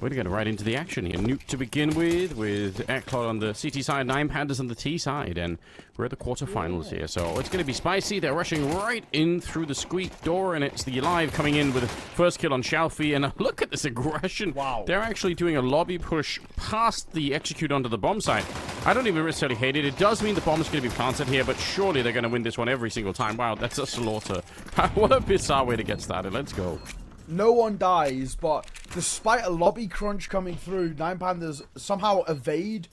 We're going to get right into the action here. Nuke to begin with ECLOT on the CT side, 9 Pandas on the T side, and we're at the quarterfinals here. So it's going to be spicy. They're rushing right in through the squeak door, and it's the Alive coming in with a first kill on Xiaofi. And look at this aggression. Wow. They're actually doing a lobby push past the execute onto the bomb site. I don't even necessarily hate it. It does mean the bomb is going to be planted here, but surely they're going to win this one every single time. Wow, that's a slaughter. What a bizarre way to get started. Let's go. No one dies, but despite a lobby crunch coming through, 9 Pandas somehow evade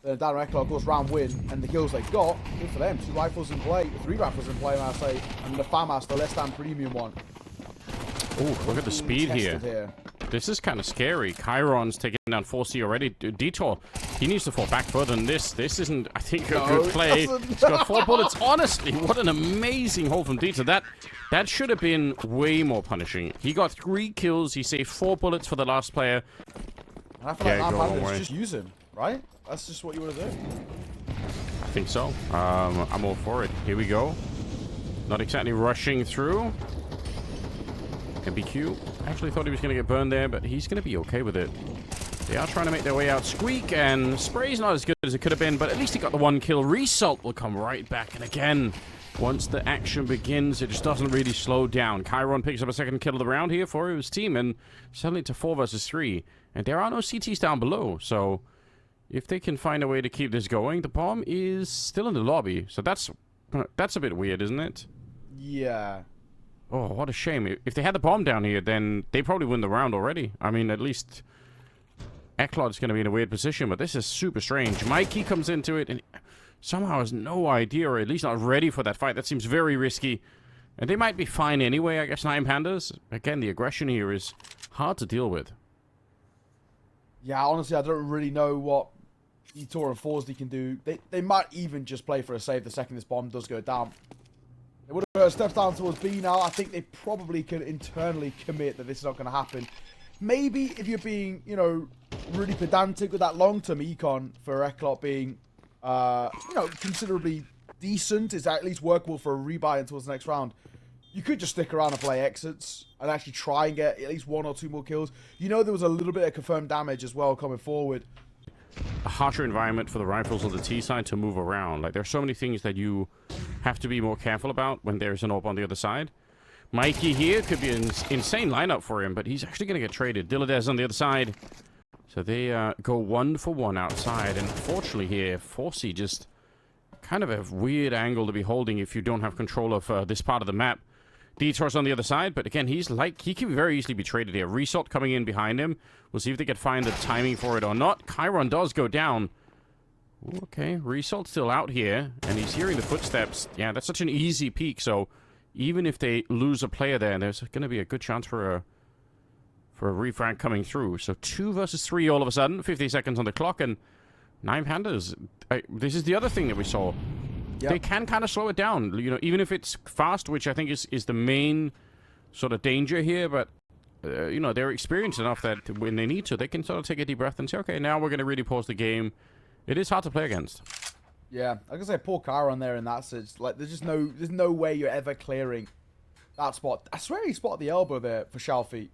the down ECLOT, of course, round win, and the kills they got. Good for them. 2 rifles in play, 3 rifles in play, I say, and the FAMAS, the less than premium one. Oh, look at the speed here. This is kind of scary. Chiron's taking down 4C already. Detour, he needs to fall back further than this. This isn't, I think, a good play. He's got 4 bullets. Honestly, what an amazing hold from Detour. That should have been way more punishing. He got 3 kills. He saved 4 bullets for the last player. And I feel like 9 Pandas just use him, right? That's just what you want to do. I think so. I'm all for it. Here we go. Not exactly rushing through. MBQ. Actually thought he was going to get burned there, but he's going to be okay with it. They are trying to make their way out. Squeak, and Spray's not as good as it could have been, but at least he got the 1 kill. Result will come right back, and again, once the action begins, it just doesn't really slow down. Chiron picks up a 2nd kill of the round here for his team, and suddenly to 4 versus 3. And there are no CTs down below, so if they can find a way to keep this going, the bomb is still in the lobby. So that's a bit weird, isn't it? Yeah. Oh, what a shame. If they had the bomb down here, then they probably win the round already. I mean, at least ECLOT is going to be in a weird position, but this is super strange. Mikey comes into it and somehow has no idea, or at least not ready for that fight. That seems very risky. And they might be fine anyway, I guess, 9 Pandas. Again, the aggression here is hard to deal with. Yeah, honestly, I don't really know what Etor and Forsdy can do. They might even just play for a save the second this bomb does go down. They would have stepped down towards B now. I think they probably could internally commit that this is not going to happen. Maybe if you're being, you know, really pedantic with that long-term econ for ECLOT being, you know, considerably decent, is at least workable for a rebuy towards the next round. You could just stick around and play exits and actually try and get at least 1 or 2 more kills. You know, there was a little bit of confirmed damage as well coming forward. A harsher environment for the rifles on the T side to move around. Like, there's so many things that you have to be more careful about when there's an AWP on the other side. Mikey here could be an insane lineup for him, but he's actually going to get traded. Dilladez on the other side. So they go 1 for 1 outside. And fortunately here, 4C just kind of a weird angle to be holding if you don't have control of this part of the map. Detour's on the other side, but again, he can very easily be traded here. Result coming in behind him. We'll see if they can find the timing for it or not. Chiron does go down. Ooh, okay, Resalt's still out here, and he's hearing the footsteps. Yeah, that's such an easy peek, so even if they lose a player there, there's going to be a good chance for a refrag coming through. So 2 versus 3 all of a sudden, 50 seconds on the clock, and 9 Pandas. This is the other thing that we saw. Yep. They can kind of slow it down, you know, even if it's fast, which I think is the main sort of danger here, but you know, they're experienced enough that when they need to, they can sort of take a deep breath and say, okay, now we're going to really pause the game. It is hard to play against. Yeah, I can say poor Chiron there in that sense. Like, there's no way you're ever clearing that spot. I swear he spotted the elbow there for Xiaofi.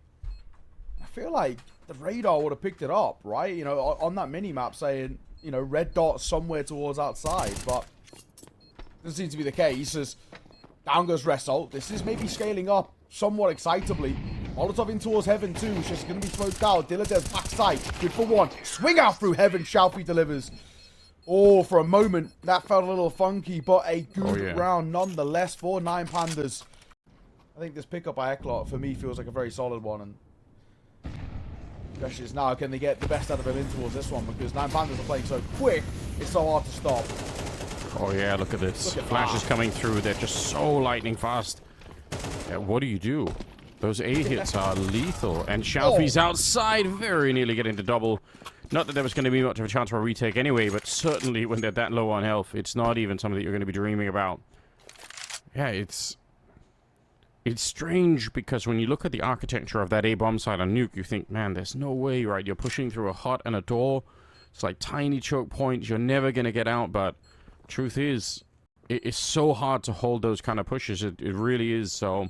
I feel like the radar would have picked it up, right? You know, on that mini-map saying, you know, red dot somewhere towards outside, but doesn't seem to be the case as down goes Result. This is maybe scaling up somewhat excitably. Molotov in towards Heaven too. It's just going to be smoked out. Dilladez backside. Good for 1. Swing out through Heaven. Xiaofi delivers. Oh, for a moment, that felt a little funky, but a good round nonetheless for 9 Pandas. I think this pickup by ECLOT, for me, feels like a very solid one. And the question is now, can they get the best out of him in towards this one? Because 9 Pandas are playing so quick, it's so hard to stop. Oh yeah, look at this. Flashes coming through. They're just so lightning fast. What do you do? Those A hits are lethal. And Xiaofi's outside, very nearly getting the double. Not that there was going to be much of a chance for a retake anyway, but certainly when they're that low on health, it's not even something that you're going to be dreaming about. Yeah, it's strange because when you look at the architecture of that A-bomb side on Nuke, you think, man, there's no way, right? You're pushing through a hut and a door. It's like tiny choke points. You're never going to get out, but truth is, it's so hard to hold those kind of pushes. It really is. So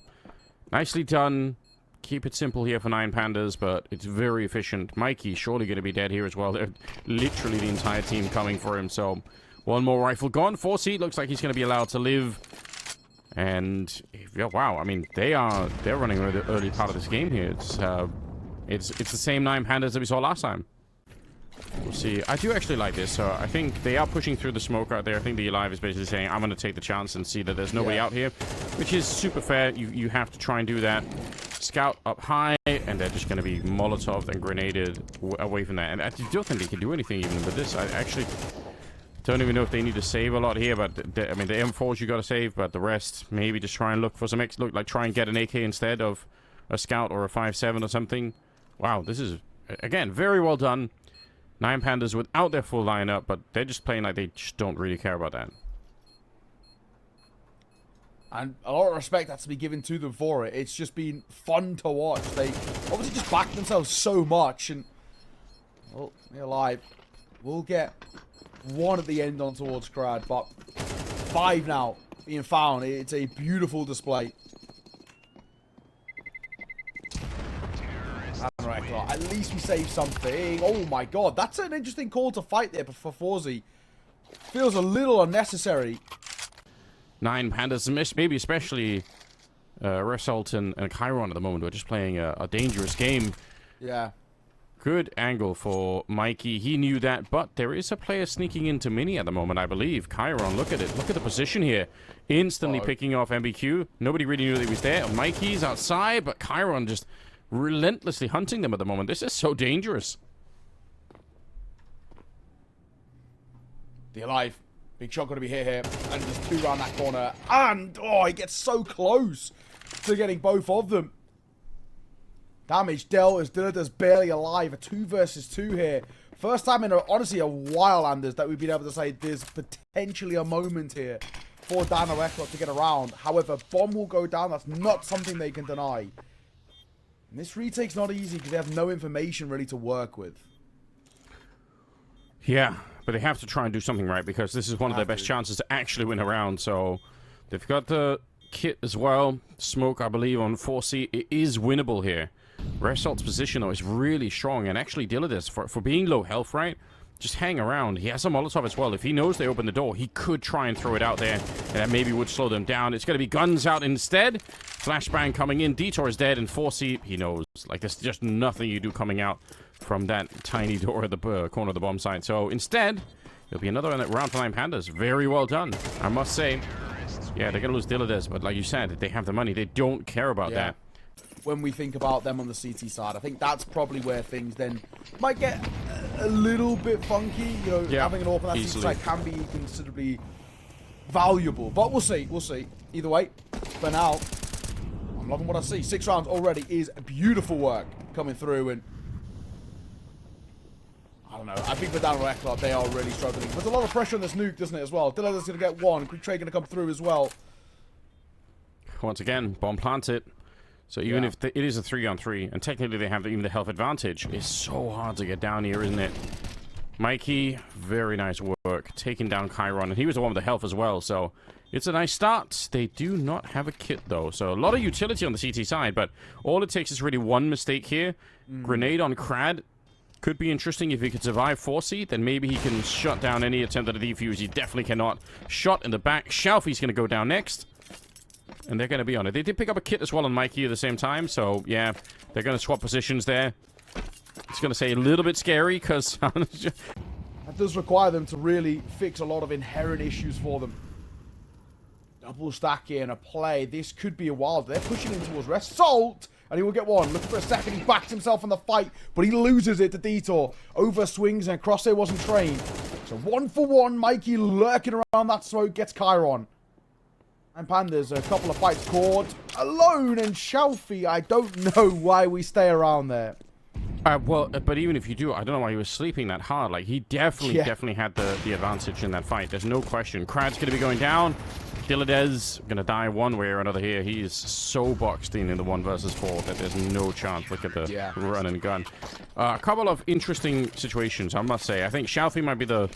nicely done. keep it simple here for 9 Pandas, but it's very efficient. Mikey surely going to be dead here as well. They're literally the entire team coming for him, so one more rifle gone. 4C looks like he's going to be allowed to live. And yeah, wow, I mean, they're running the early part of this game here. It's the same 9 Pandas that we saw last time. We'll see. I do actually like this. So I think they are pushing through the smoke out there. I think the Alive is basically saying, I'm going to take the chance and see that there's nobody out here, which is super fair. You have to try and do that. Scout up high, and they're just going to be Molotoved and grenaded away from that. And I don't think they can do anything even with this. I actually don't even know if they need to save a lot here, but I mean, the M4s you got to save, but the rest, maybe just try and look for some try and get an AK instead of a Scout or a 5.7 or something. Wow, this is, again, very well done. 9 Pandas without their full lineup, but they're just playing like they just don't really care about that. And a lot of respect has to be given to them for it. It's just been fun to watch. They obviously just backed themselves so much, and well, they're alive. We'll get one at the end on towards Crad, but 5 now being found. It's a beautiful display. At least we saved something. Oh my god, that's an interesting call to fight there for Forzi. Feels a little unnecessary. 9 Pandas, maybe especially Result and Chiron at the moment, are just playing a dangerous game. Yeah. Good angle for Mikey. He knew that, but there is a player sneaking into Mini at the moment, I believe. Chiron, look at it. Look at the position here. Instantly picking off MBQ. Nobody really knew that he was there. Mikey's outside, but Chiron just relentlessly hunting them at the moment. This is so dangerous. The Alive. Big shot going to be hit here. And just 2 around that corner. And, oh, he gets so close to getting both of them. Damage dealt as Dillard is barely alive. A 2 versus 2 here. First time in, honestly, a while, Anders, that we've been able to say there's potentially a moment here for Dano ECLOT to get around. However, bomb will go down. That's not something they can deny. And this retake's not easy because they have no information really to work with. Yeah, but they have to try and do something right because this is one of their best chances to actually win a round. So they've got the kit as well. Smoke, I believe, on 4C. It is winnable here. Resalt's position, though, is really strong. And actually, Dilladis, for being low health, right? Just hang around. He has a Molotov as well. If he knows they open the door, he could try and throw it out there. And that maybe would slow them down. It's going to be guns out instead. Flashbang coming in. Detour is dead. And 4C, he knows. Like, there's just nothing you do coming out from that tiny door at the corner of the bomb site. So instead, there'll be another round for 9 Pandas. Very well done, I must say. Yeah, they're going to lose Dilladis. But like you said, they have the money. They don't care about that. When we think about them on the CT side, I think that's probably where things then might get a little bit funky. You know, having an AWP on that CT side can be considerably valuable. But we'll see. We'll see. Either way, for now, I'm loving what I see. 6 rounds already is beautiful work coming through. And I don't know. I think for Dano ECLOT, they are really struggling. There's a lot of pressure on this nuke, doesn't it, as well? Dillard's going to get 1. Quick Trade going to come through as well. Once again, bomb planted. So even if it is a 3-on-3, and technically they have even the health advantage, it's so hard to get down here, isn't it? Mikey, very nice work. Taking down Chiron, and he was the one with the health as well, so it's a nice start. They do not have a kit, though, so a lot of utility on the CT side, but all it takes is really one mistake here. Grenade on Crad could be interesting if he could survive 4C, then maybe he can shut down any attempt at a defuse. He definitely cannot. Shot in the back. Shalfie's going to go down next. And they're going to be on it. They did pick up a kit as well on Mikey at the same time. So, yeah, they're going to swap positions there. It's going to say a little bit scary because that does require them to really fix a lot of inherent issues for them. Double stack in a play. This could be a wild. They're pushing in towards Result. And he will get 1. Looking for a second. He backs himself in the fight. But he loses it to Detour. Over swings and Crosshair wasn't trained. So 1 for 1. Mikey lurking around that smoke. Gets Chiron. And Pandas, a couple of fights caught alone. And Shalfie, I don't know why we stay around there. But even if you do, I don't know why he was sleeping that hard. Like, he definitely had the advantage in that fight. There's no question. Crad's going to be going down. Dilladez going to die one way or another here. He is so boxed in the 1 versus 4 that there's no chance. Look at the run and gun. A couple of interesting situations, I must say. I think Shalfie might be the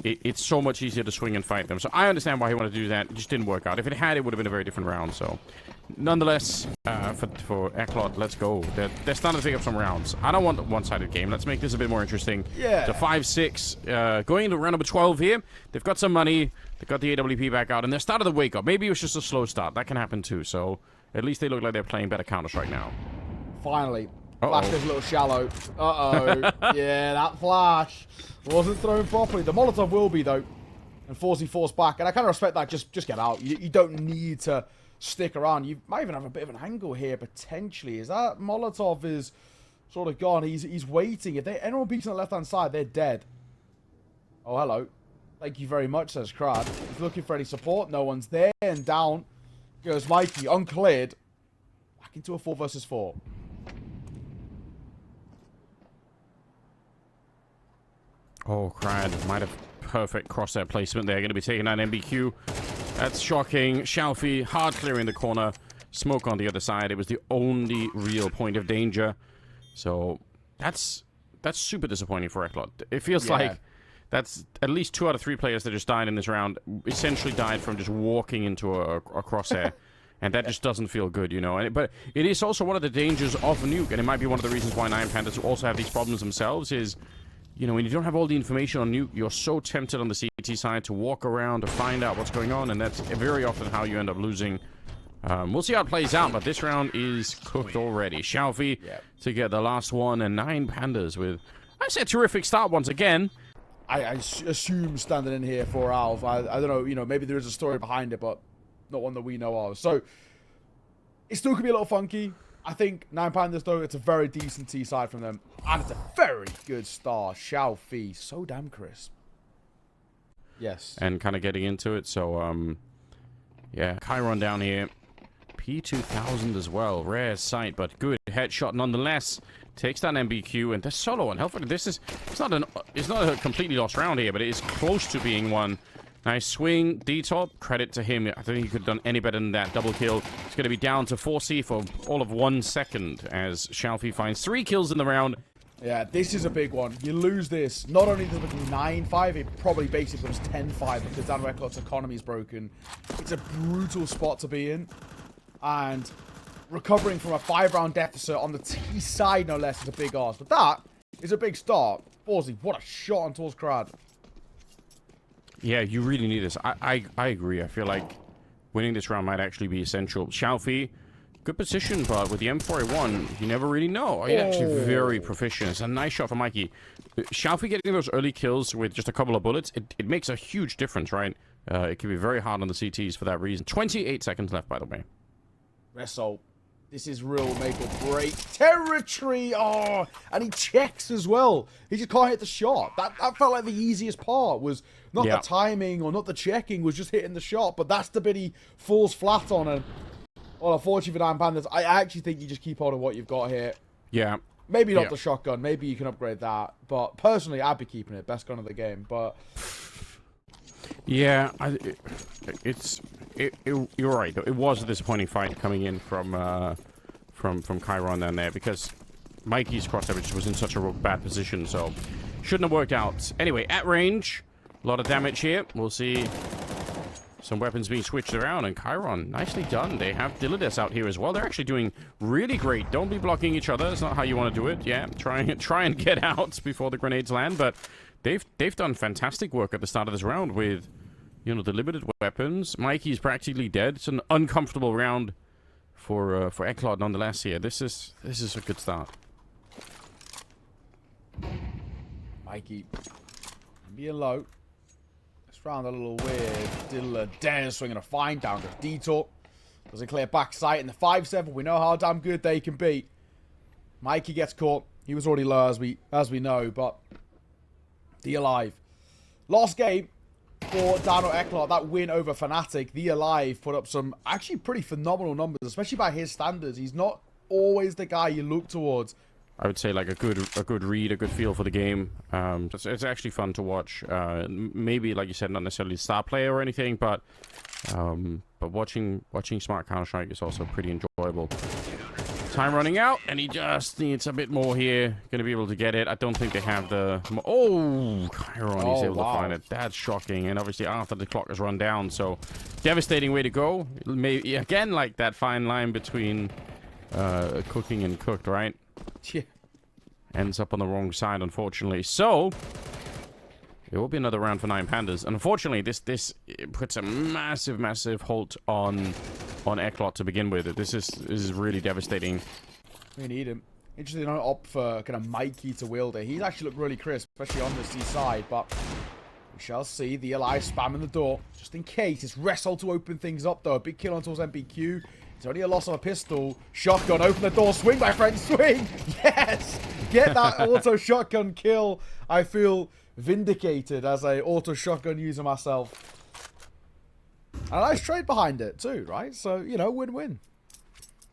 it's so much easier to swing and fight them. So I understand why he wanted to do that. It just didn't work out. If it had, it would have been a very different round. So nonetheless, for ECLOT, let's go. They're starting to pick up some rounds. I don't want a one-sided game. Let's make this a bit more interesting. Yeah. So 5-6. Going into round number 12 here. They've got some money. They've got the AWP back out. And they're starting to wake up. Maybe it was just a slow start. That can happen too. So at least they look like they're playing better Counter-Strike now. Finally. Flash goes a little shallow. Yeah, that flash wasn't thrown properly. The Molotov will be, though. And Forzy forced back. And I kind of respect that. Just get out. You don't need to stick around. You might even have a bit of an angle here, potentially. Is that Molotov is sort of gone. He's waiting. If anyone beats on the left-hand side, they're dead. Oh, hello. Thank you very much, says Crad. He's looking for any support. No one's there. And down goes Mikey, uncleared. Back into a 4 versus 4. Oh, Crad might have perfect crosshair placement there. Going to be taking out MBQ. That's shocking. Shalfie hard clearing the corner. Smoke on the other side. It was the only real point of danger. So that's super disappointing for ECLOT. It feels like that's at least 2 out of 3 players that just died in this round. Essentially died from just walking into a crosshair. And that just doesn't feel good, you know. But it is also one of the dangers of Nuke. And it might be one of the reasons why Pandas also have these problems themselves is... You know, when you don't have all the information on Nuke, you're so tempted on the CCT side to walk around to find out what's going on, and that's very often how you end up losing. We'll see how it plays out, but this round is cooked already. Shalfie to get the last one, and 9 Pandas with, I say, a terrific start once again. I assume standing in here 4 hours. I don't know, you know, maybe there is a story behind it, but not one that we know of. So, it still could be a little funky. I think 9 Pandas, though, it's a very decent T side from them. And it's a very good start. Shalfie, so damn crisp. Yes. And kind of getting into it. So, yeah, Chiron down here. P2000 as well. Rare sight, but good headshot nonetheless. Takes down MBQ, and they're solo on Hellfire. It's not a completely lost round here, but it is close to being one. Nice swing, D-top. Credit to him. I don't think he could have done any better than that. Double kill. It's going to be down to 4C for all of 1 second as Shalfie finds 3 kills in the round. Yeah, this is a big one. You lose this. Not only does it become 9-5, it probably basically becomes 10-5 because Dan ECLOT's economy is broken. It's a brutal spot to be in. And recovering from a 5-round deficit on the T side, no less, is a big ask. But that is a big start. Forzy, what a shot on towards Crad. Yeah, you really need this. I agree. I feel like winning this round might actually be essential. Shalfie, good position, but with the M4A1, you never really know. He's actually very proficient. It's a nice shot for Mikey. Shalfie getting those early kills with just a couple of bullets, it makes a huge difference, right? It can be very hard on the CTs for that reason. 28 seconds left, by the way. Resso. This is real make or break territory. Oh, and he checks as well. He just can't hit the shot. That felt like the easiest part was not the timing or not the checking, was just hitting the shot. But that's the bit he falls flat on. And well, unfortunately for 9 Pandas, I actually think you just keep hold of what you've got here. Yeah. Maybe not the shotgun. Maybe you can upgrade that. But personally, I'd be keeping it. Best gun of the game. But yeah, you're right. It was a disappointing fight coming in from Chiron down there because Mikey's crossover just was in such a bad position, so shouldn't have worked out. Anyway, at range, a lot of damage here. We'll see some weapons being switched around, and Chiron, nicely done. They have Dilydes out here as well. They're actually doing really great. Don't be blocking each other. It's not how you want to do it. Yeah, try and get out before the grenades land, but they've done fantastic work at the start of this round with, you know, the limited weapons. Mikey's practically dead. It's an uncomfortable round for ECLOT nonetheless here. This is a good start. Mikey being low. This round a little weird. Dilydes swinging a fine down to Detour. Doesn't clear back sight in the 5-7. We know how damn good they can be. Mikey gets caught. He was already low as we know, but the Alive. Last game for Dano ECLOT, that win over Fnatic. The Alive put up some actually pretty phenomenal numbers, especially by his standards. He's not always the guy you look towards. I would say like a good read, a good feel for the game. It's actually fun to watch. Maybe, like you said, not necessarily a star player or anything, but watching smart Counter-Strike is also pretty enjoyable. Time running out, and he just needs a bit more here. Going to be able to get it. I don't think they have the... Oh, Chiron, he's able to find it. That's shocking. And obviously after the clock has run down, so devastating way to go. Maybe, again, like that fine line between cooking and cooked, right? Yeah. Ends up on the wrong side, unfortunately. So... it will be another round for 9 Pandas. And unfortunately, this puts a massive halt on ECLOT to begin with. This is really devastating. We need him. Interesting, don't opt for kind of Mikey to wield it. He's actually looked really crisp, especially on the C side. But we shall see. The Eli spamming the door just in case. It's Wrestle to open things up though. A big kill on towards MBQ. It's only a loss of a pistol. Shotgun, open the door. Swing, my friend, swing. Yes, get that auto shotgun kill. I feel vindicated as a auto shotgun user myself. And a nice trade behind it too, right? So, you know, win-win.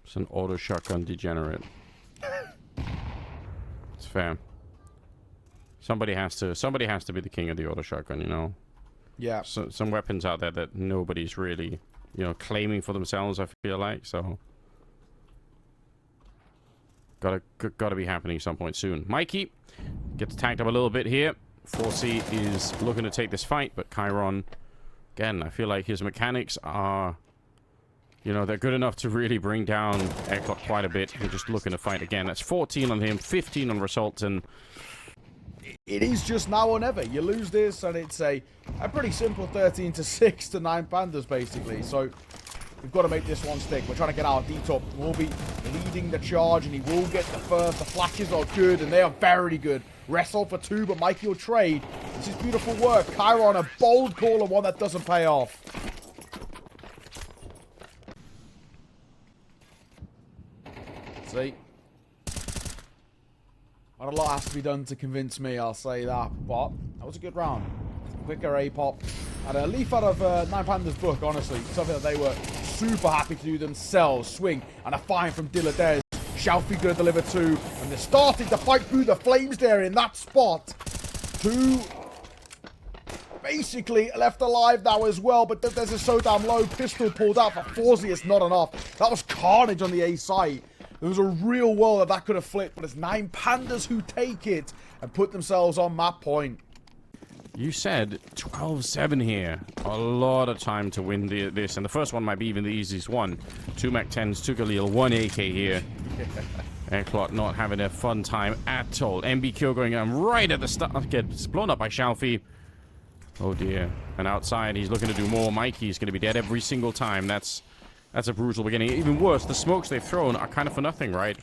It's an auto shotgun degenerate. It's fair. Somebody has to be the king of the auto shotgun, you know. Yeah. So, some weapons out there that nobody's really, you know, claiming for themselves, I feel like, so gotta be happening at some point soon. Mikey gets tagged up a little bit here. 4C is looking to take this fight, but Chiron, again, I feel like his mechanics are, you know, they're good enough to really bring down ECLOT quite a bit. We're just looking to fight again. That's 14 on him, 15 on Result, and it is just now or never. You lose this, and it's a pretty simple 13-6 to 9 Pandas, basically. So we've got to make this one stick. We're trying to get out. D-Top will be leading the charge, and he will get the first. The flashes are good, and they are very good. Wrestle for 2, but Mikey will trade. This is beautiful work. Chiron, a bold call, and one that doesn't pay off. See? Not a lot has to be done to convince me, I'll say that. But that was a good round. Quicker A-pop. And a leaf out of 9 Pandas' book, honestly. Something that they were super happy to do themselves. Swing and a find from Diladez. Shalfie gonna deliver 2. And they're starting to fight through the flames there in that spot. 2 basically left alive now as well. But there's a so damn low. Pistol pulled out for 4Z. It's not enough. That was carnage on the A site. There was a real world that could have flipped, but it's 9 Pandas who take it and put themselves on map point. you said 12-7 here. A lot of time to win this, and the first one might be even the easiest one. 2 MAC-10s, 2 Galil, 1 AK here. ECLOT not having a fun time at all. MBQ going on right at the start. Gets blown up by Shalfie. Oh dear. And outside, he's looking to do more. Mikey's going to be dead every single time. That's a brutal beginning. Even worse, the smokes they've thrown are kind of for nothing, right?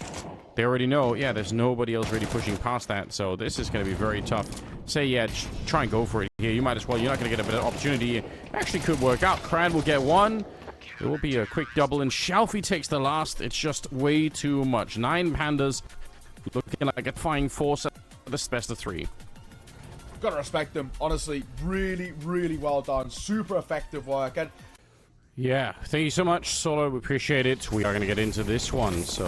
They already know, yeah, there's nobody else really pushing past that, so this is going to be very tough. Say, yeah, try and go for it here. You might as well. You're not going to get a better opportunity. Actually could work out. Crad will get one. It will be a quick double, and Shalfie takes the last. It's just way too much. 9 Pandas looking like a flying force at this best of 3. Gotta respect them. Honestly, really, really well done. Super effective work. And yeah, thank you so much, Solo. We appreciate it. We are going to get into this one. So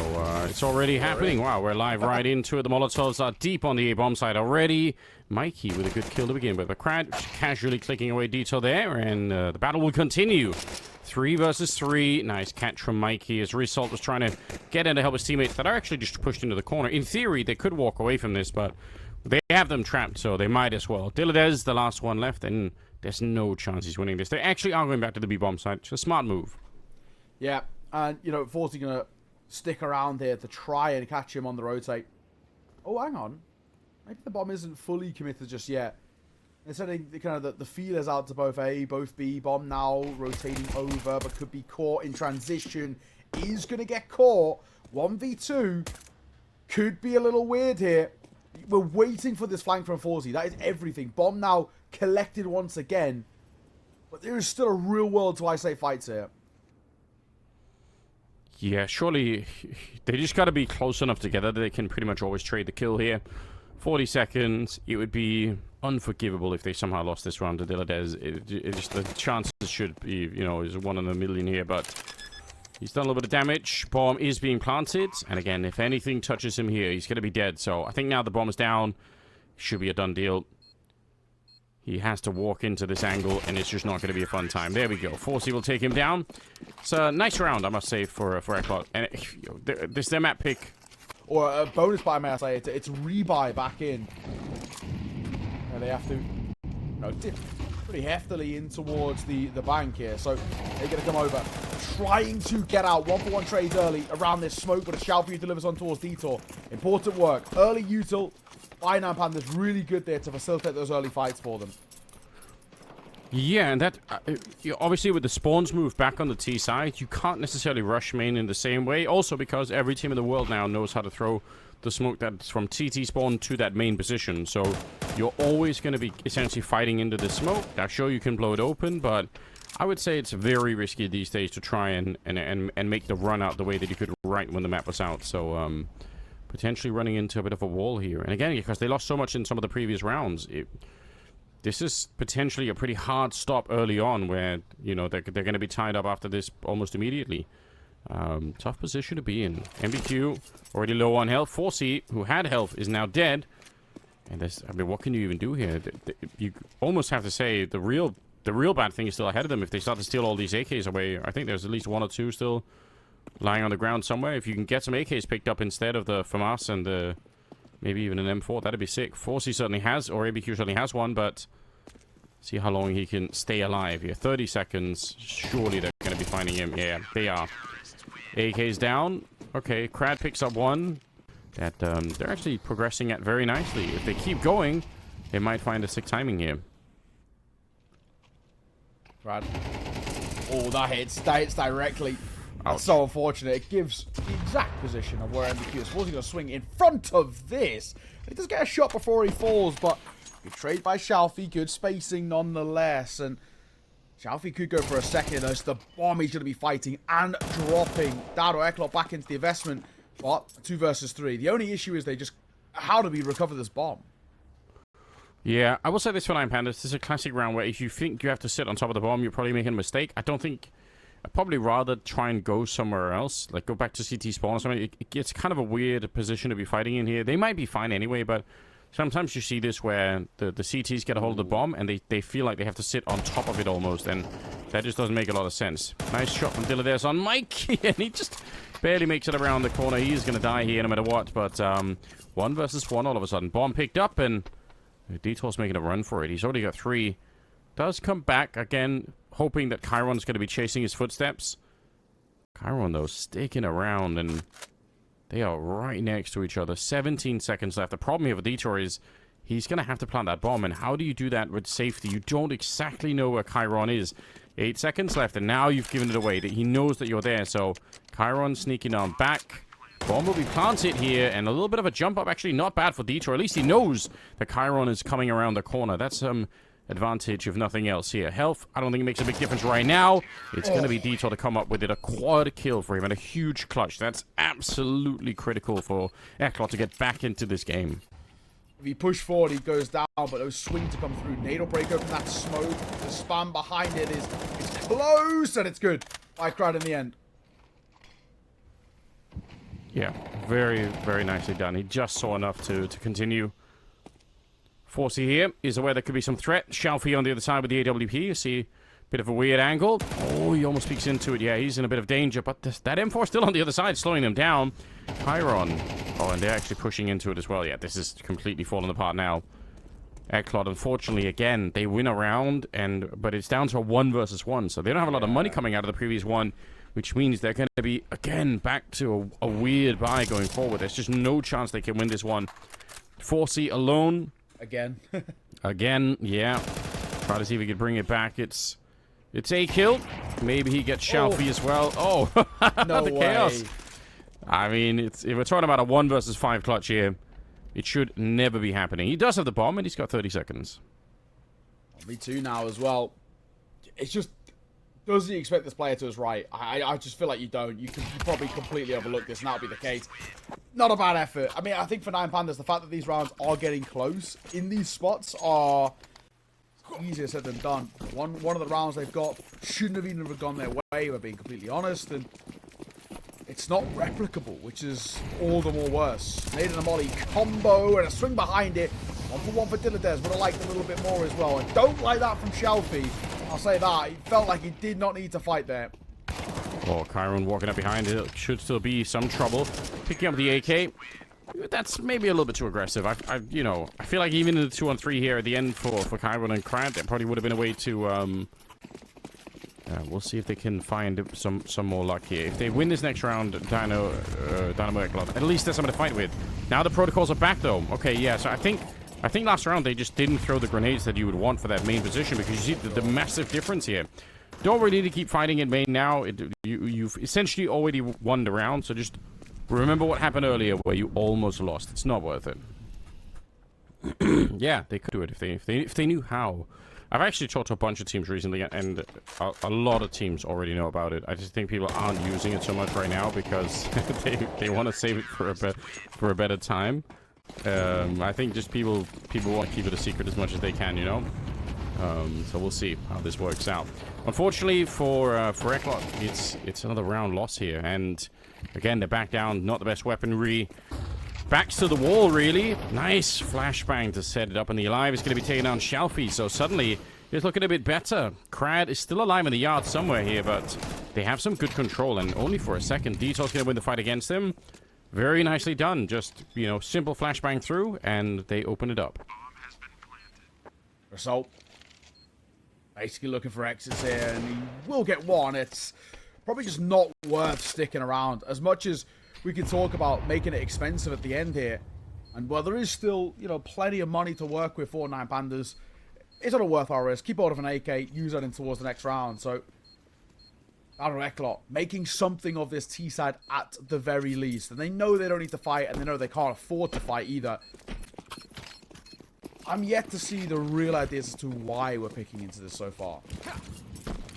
it's already happening. Wow, we're live right into it. The Molotovs are deep on the A-bomb side already. Mikey with a good kill to begin with. The Crad casually clicking away detail there, and the battle will continue. 3 versus 3. Nice catch from Mikey as Result was trying to get in to help his teammates that are actually just pushed into the corner. In theory, they could walk away from this, but they have them trapped, so they might as well. Diladez, the last one left, and there's no chance he's winning this. They actually are going back to the B-bomb side. It's a smart move. Yeah, and, you know, Forty going to stick around here to try and catch him on the rotate. Oh, hang on. Maybe the bomb isn't fully committed just yet. They're sending the feelers out to both A, both B. Bomb now rotating over, but could be caught in transition. Is going to get caught. 1v2. Could be a little weird here. We're waiting for this flank from 4Z. That is everything. Bomb now collected once again. But there is still a real world to I-State fights here. Yeah, surely they just got to be close enough together that they can pretty much always trade the kill here. 40 seconds. It would be unforgivable if they somehow lost this round to Diladez. It just, the chances should be, you know, is 1 in a million here, but he's done a little bit of damage. Bomb is being planted. And again, if anything touches him here, he's going to be dead. So I think now the bomb is down. Should be a done deal. he has to walk into this angle, and it's just not going to be a fun time. There we go. Forsey will take him down. It's a nice round, I must say, for ECLOT. And this is their map pick. Or a bonus buy, may I say. It's rebuy back in. And they have to dip pretty heftily in towards the bank here. So they're going to come over, trying to get out 1-for-1 trades early around this smoke, but a Xiaofu delivers on towards Detour. Important work. Early util by Pandas, really good there to facilitate those early fights for them. Yeah, and that obviously with the spawns move back on the T side, you can't necessarily rush main in the same way. Also because every team in the world now knows how to throw the smoke that's from TT spawn to that main position. So you're always going to be essentially fighting into the smoke. Now, sure, you can blow it open, but I would say it's very risky these days to try and make the run out the way that you could right when the map was out. So potentially running into a bit of a wall here. And again, because they lost so much in some of the previous rounds, this is potentially a pretty hard stop early on where, you know, they're going to be tied up after this almost immediately. Tough position to be in. MBQ already low on health. Forsey, who had health, is now dead. And this, I mean, what can you even do here? You almost have to say the real bad thing is still ahead of them if they start to steal all these AKs away. I think there's at least 1 or 2 still lying on the ground somewhere. If you can get some AKs picked up instead of the FAMAS and the maybe even an M4, that'd be sick. Forsey certainly has, or ABQ certainly has one, but see how long he can stay alive here. 30 seconds. Surely they're going to be finding him. Yeah, they are. AK's down. Okay, Crad picks up one. That they're actually progressing at very nicely. If they keep going, they might find a sick timing here. Crad. Oh, that hits directly. Ouch. That's so unfortunate. It gives the exact position of where MBQ is. Going to swing in front of this. He does get a shot before he falls, but good trade by Xiaofu. Good spacing nonetheless. And Xiaofu could go for a second as the bomb he's going to be fighting and dropping. Dado ECLOT back into the investment. But 2 versus 3. The only issue is how do we recover this bomb? Yeah, I will say this for Pandas. This is a classic round where if you think you have to sit on top of the bomb, you're probably making a mistake. I don't think... I'd probably rather try and go somewhere else. Like, go back to CT spawn or something. It's kind of a weird position to be fighting in here. They might be fine anyway, but sometimes you see this where the CTs get a hold of the bomb and they feel like they have to sit on top of it almost, and that just doesn't make a lot of sense. Nice shot from Dilla on Mike, and he just barely makes it around the corner. He is going to die here no matter what, but 1 versus 1 all of a sudden. Bomb picked up, and Detour's making a run for it. He's already got 3. Does come back again, hoping that Chiron's going to be chasing his footsteps. Chiron, though, sticking around, and they are right next to each other. 17 seconds left. The problem here with Detour is he's going to have to plant that bomb, and how do you do that with safety? You don't exactly know where Chiron is. 8 seconds left, and now you've given it away. He knows that you're there, so Chiron sneaking on back. Bomb will be planted here, and a little bit of a jump up. Actually, not bad for Detour. At least he knows that Chiron is coming around the corner. That's some advantage, if nothing else here. Health, I don't think it makes a big difference right now. It's going to be Detour to come up with it. A quad kill for him and a huge clutch. That's absolutely critical for ECLOT to get back into this game. If he push forward, he goes down, but those swing to come through. Nade will break open that smoke. The spam behind it is close, and it's good by Crad in the end. Yeah, very, very nicely done. He just saw enough to continue. Forsey here is aware there could be some threat. Xiaofu on the other side with the AWP. You see a bit of a weird angle. Oh, he almost peeks into it. Yeah, he's in a bit of danger, but that M4 still on the other side, slowing them down. Chiron. Oh, and they're actually pushing into it as well. Yeah, this is completely falling apart now. ECLOT, unfortunately, again, they win a round, but it's down to a 1 versus 1, so they don't have a lot of money coming out of the previous one, which means they're going to be, again, back to a weird buy going forward. There's just no chance they can win this one. Forsey alone. Again. Again, yeah. Try to see if we can bring it back. It's a kill. Maybe he gets Xiaofu as well. Oh, no the way. chaos. I mean, if we're talking about a 1 versus 5 clutch here, it should never be happening. He does have the bomb, and he's got 30 seconds. Me too now as well. It's just, does he expect this player to us right? I just feel like you don't. You probably completely overlook this, and that'll be the case. Not a bad effort. I mean, I think for Pandas, the fact that these rounds are getting close in these spots are easier said than done. One of the rounds they've got shouldn't have even gone their way, we're being completely honest, and it's not replicable, which is all the more worse. Nade and a molly combo and a swing behind it. 1 for Dilladez. Would have liked a little bit more as well. And don't like that from Shelfie. I'll say that. He felt like he did not need to fight there. Oh, Chiron walking up behind it. Should still be some trouble. Picking up the AK. That's maybe a little bit too aggressive. I feel like even in the 2-on-3 here at the end for Chiron and Crad, there probably would have been a way to, we'll see if they can find some more luck here. If they win this next round, Dynamo ECLOT, at least there's something to fight with. Now the protocols are back, though. Okay, yeah, so I think last round they just didn't throw the grenades that you would want for that main position, because you see the massive difference here. Don't really need to keep fighting in main now. You've essentially already won the round, so just remember what happened earlier where you almost lost. It's not worth it. Yeah, they could do it if they knew how. I've actually talked to a bunch of teams recently, and a lot of teams already know about it. I just think people aren't using it so much right now because they want to save it for a better time. I think just people want to keep it a secret as much as they can, you know. So we'll see how this works out. Unfortunately for ECLOT, it's another round loss here, and again they're back down. Not the best weaponry. Backs to the wall, really. Nice flashbang to set it up, and the Alive is going to be taking down Shelfie, so suddenly it's looking a bit better. Crad is still alive in the yard somewhere here, but they have some good control, and only for a second. Deto's going to win the fight against him. Very nicely done. Just, simple flashbang through, and they open it up. Result. Basically looking for exits here, and he will get one. It's probably just not worth sticking around. As much as we can talk about making it expensive at the end here, and while there is still, plenty of money to work with for 9 Pandas, it's not worth our risk. Keep hold of an AK, use that in towards the next round. So, Dynamo ECLOT making something of this T side at the very least. And they know they don't need to fight, and they know they can't afford to fight either. I'm yet to see the real ideas as to why we're picking into this so far.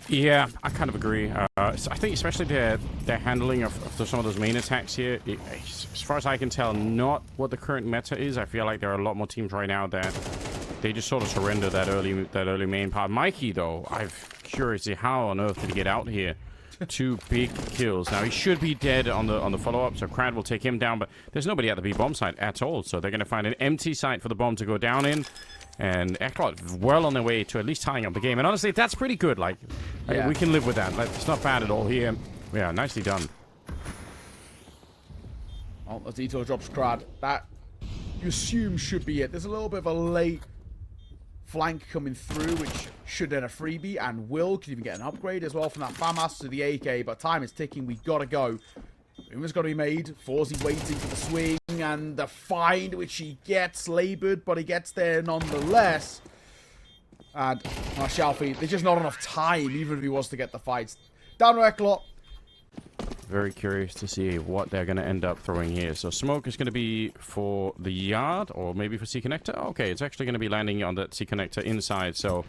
Yeah, I kind of agree. I think especially their handling of some of those main attacks here, as far as I can tell, not what the current meta is. I feel like there are a lot more teams right now that they just sort of surrender that early main part. Mikey, though, I'm curious to see how on earth did he get out here. 2 big kills. Now, he should be dead on the follow-up, so Crad will take him down, but there's nobody at the B bomb site at all, so they're going to find an empty site for the bomb to go down in. And ECLOT well on their way to at least tying up the game. And honestly, that's pretty good. Yeah. We can live with that. It's not bad at all here. Yeah, nicely done. Well, the detail drops Crad. That, you assume, should be it. There's a little bit of a late flank coming through, which should then a freebie, and will could even get an upgrade as well from that Pandas to the AK. But time is ticking. We gotta go. Movement's got to be made. Forzy waiting for the swing and the find, which he gets labored, but he gets there nonetheless. And Shelfie, there's just not enough time, even if he was to get the fights. Dynamo ECLOT. Very curious to see what they're going to end up throwing here. So smoke is going to be for the yard, or maybe for C-Connector. Okay, it's actually going to be landing on that C-Connector inside, so...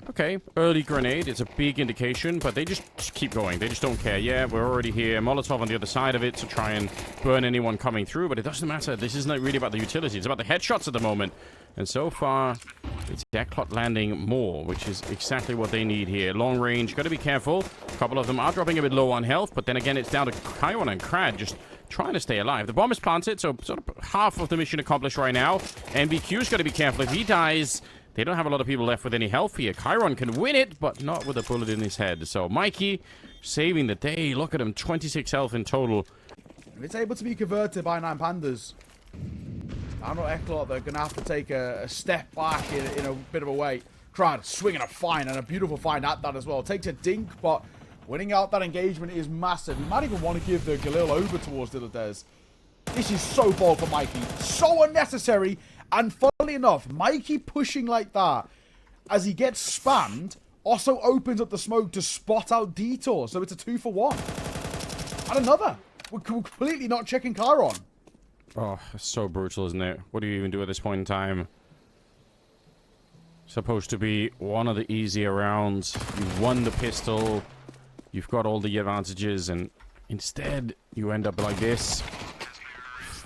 Okay, early grenade. It's a big indication, but they just keep going. They just don't care. Yeah, we're already here. Molotov on the other side of it to try and burn anyone coming through, but it doesn't matter. This isn't really about the utility. It's about the headshots at the moment. And so far, it's ECLOT landing more, which is exactly what they need here. Long range, got to be careful. A couple of them are dropping a bit low on health, but then again, it's down to Chiron and Crad just trying to stay alive. The bomb is planted, so sort of half of the mission accomplished right now. NBQ's got to be careful. If he dies... They don't have a lot of people left with any health here. Chiron can win it, but not with a bullet in his head. So Mikey saving the day. Look at him, 26 health in total. If it's able to be converted by 9 Pandas, Dynamo ECLOT, they're going to have to take a step back in a bit of a way. Crad swinging a fine, and a beautiful find at that as well. Takes a dink, but winning out that engagement is massive. He might even want to give the Galil over towards Dilladez. This is so bold for Mikey. So unnecessary. And funnily enough, Mikey pushing like that, as he gets spammed, also opens up the smoke to spot out Detour. So it's a 2-for-1. And another. We're completely not checking Chiron. Oh, it's so brutal, isn't it? What do you even do at this point in time? Supposed to be one of the easier rounds. You won the pistol. You've got all the advantages, and instead you end up like this.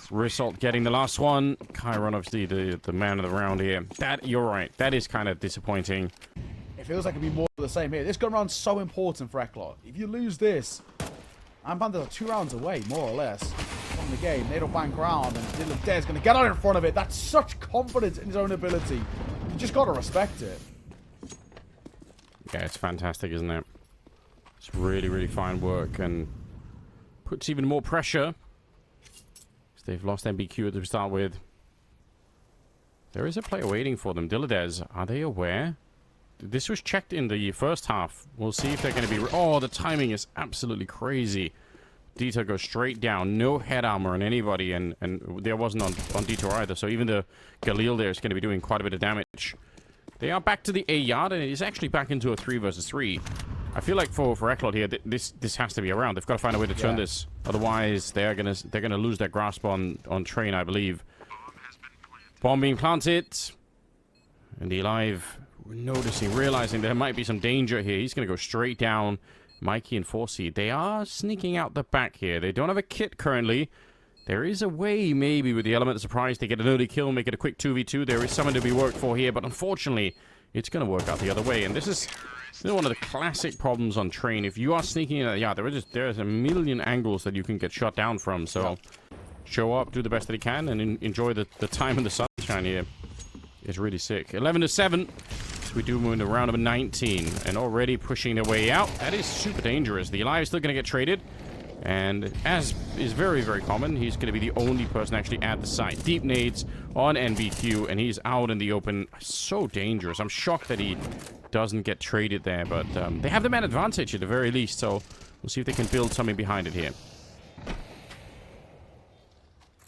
Result getting the last one. Chiron, obviously, the man of the round here. You're right. That is kind of disappointing. It feels like it'd be more of the same here. This gun round's so important for ECLOT. If you lose this, Pandas are 2 rounds away, more or less. in the game. Nade'll bank around, and Dylan Dare's going to get out in front of it. That's such confidence in his own ability. You just got to respect it. Yeah, it's fantastic, isn't it? It's really, really fine work, and puts even more pressure. They've lost MBQ to start with. There is a player waiting for them. Dilladez, are they aware? This was checked in the first half. We'll see if they're going to be... Oh, the timing is absolutely crazy. Dieter goes straight down. No head armor on anybody, and there wasn't on Dieter either. So even the Galil there is going to be doing quite a bit of damage. They are back to the A yard, and it is actually back into a 3 versus 3. I feel like for ECLOT here, this has to be around. They've got to find a way to turn this. Otherwise, they're gonna lose their grasp on train, I believe. Bomb being planted. And the Alive noticing, realizing there might be some danger here. He's gonna go straight down. Mikey and 4C. They are sneaking out the back here. They don't have a kit currently. There is a way, maybe, with the element of surprise, to get an early kill, make it a quick 2v2. There is someone to be worked for here, but unfortunately, it's gonna work out the other way. And this is one of the classic problems on train. If you are sneaking in, yeah, there's a million angles that you can get shot down from. So show up, do the best that you can, and enjoy the time in the sunshine here. It's really sick. 11-7. So we do move into round number 19, and already pushing their way out. That is super dangerous. The Alive is still going to get traded, and as is very, very common, he's going to be the only person actually at the site. Deep nades on NBQ, and he's out in the open. So dangerous. I'm shocked that he doesn't get traded there, but they have the man advantage at the very least, so we'll see if they can build something behind it here.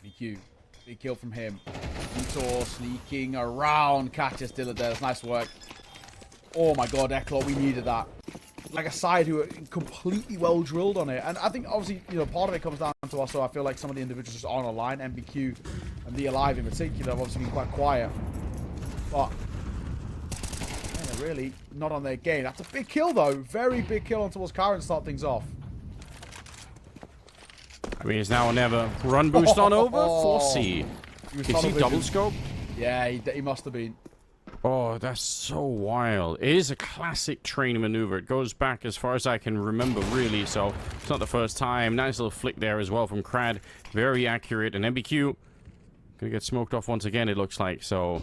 BQ, big kill from him. Vitor sneaking around, catches Dilladez. Nice work. Oh my god, ECLOT, we needed that. Like a side who are completely well drilled on it, and I think obviously, you know, part of it comes down to also, I feel like some of the individuals just aren't aligned. MBQ and the Alive in particular have obviously been quite quiet, but they're really not on their game. That's a big kill though, very big kill on towards Karen to start things off. I mean, it's now or never. Run boost on over. 4C. Is he double scope? Yeah, he must have been. Oh, that's so wild. It is a classic train maneuver. It goes back as far as I can remember, really, so it's not the first time. Nice little flick there as well from Crad. Very accurate. And MBQ gonna get smoked off once again, it looks like, so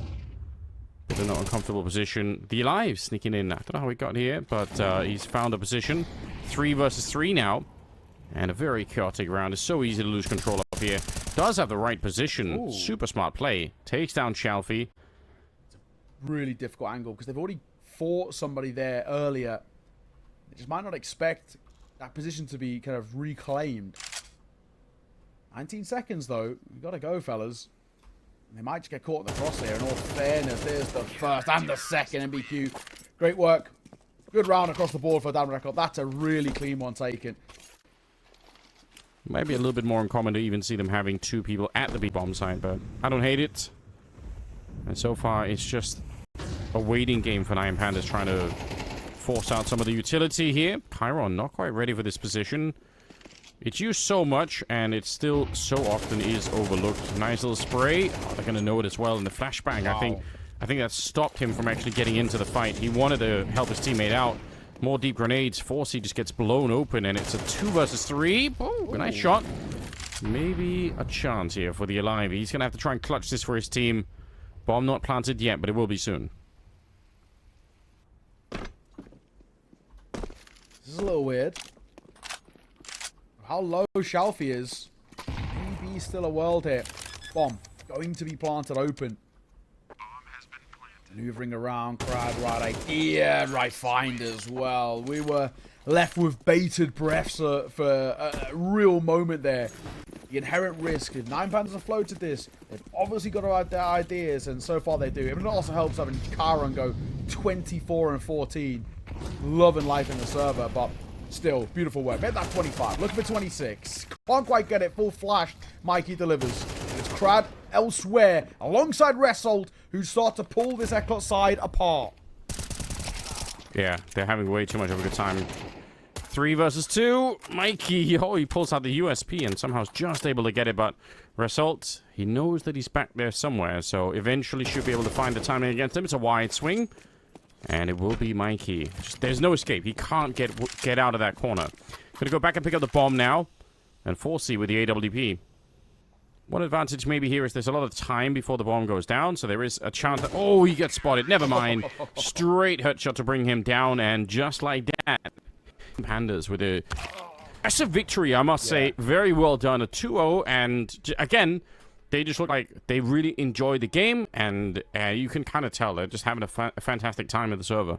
they're in an uncomfortable position. The Alive sneaking in. I don't know how he got here, but he's found a position. 3 versus 3 now. And a very chaotic round. It's so easy to lose control up here. Does have the right position. Ooh. Super smart play. Takes down Chalfie. Really difficult angle because they've already fought somebody there earlier. They just might not expect that position to be kind of reclaimed. 19 seconds though. We've got to go, fellas. They might just get caught in the crosshair. In all fairness, there's the first and the second MBQ. Great work. Good round across the board for Dan Record. That's a really clean one taken. Maybe a little bit more uncommon to even see them having 2 people at the B-bomb site, but I don't hate it. And so far, it's just a waiting game for Nine Pandas, trying to force out some of the utility here. Chiron not quite ready for this position. It's used so much, and it still so often is overlooked. Nice little spray. Oh, they're going to know it as well in the flashbang. Wow. I think that stopped him from actually getting into the fight. He wanted to help his teammate out. More deep grenades. 4C just gets blown open, and it's a 2 versus 3. Oh, nice shot. Maybe a chance here for the Alive. He's going to have to try and clutch this for his team. Bomb not planted yet, but it will be soon. This is a little weird. How low Chalfie is. Maybe still a world here. Bomb going to be planted open. Maneuvering around, Crad, right idea, right find as well. We were left with bated breaths for a real moment there. The inherent risk. If Nine Pandas have floated this, they've obviously got to have their ideas, and so far they do. It also helps having Chiron go 24 and 14. Loving life in the server, but still, beautiful work. Made that 25. Looking for 26. Can't quite get it. Full flash. Mikey delivers. And it's Crad elsewhere, alongside Resold, who start to pull this ECLOT side apart. Yeah, they're having way too much of a good time. 3 versus 2. Mikey, oh, he pulls out the USP and somehow is just able to get it, but Result, he knows that he's back there somewhere, so eventually should be able to find the timing against him. It's a wide swing, and it will be Mikey. There's no escape. He can't get out of that corner. Gonna go back and pick up the bomb now, and 4C with the AWP. One advantage maybe here is there's a lot of time before the bomb goes down, so there is a chance that... Oh, he gets spotted. Never mind. Straight headshot to bring him down, and just like that, Pandas with a massive victory, I must say. Very well done. A 2-0, and again, they just look like they really enjoy the game, and you can kind of tell they're just having a fantastic time at the server.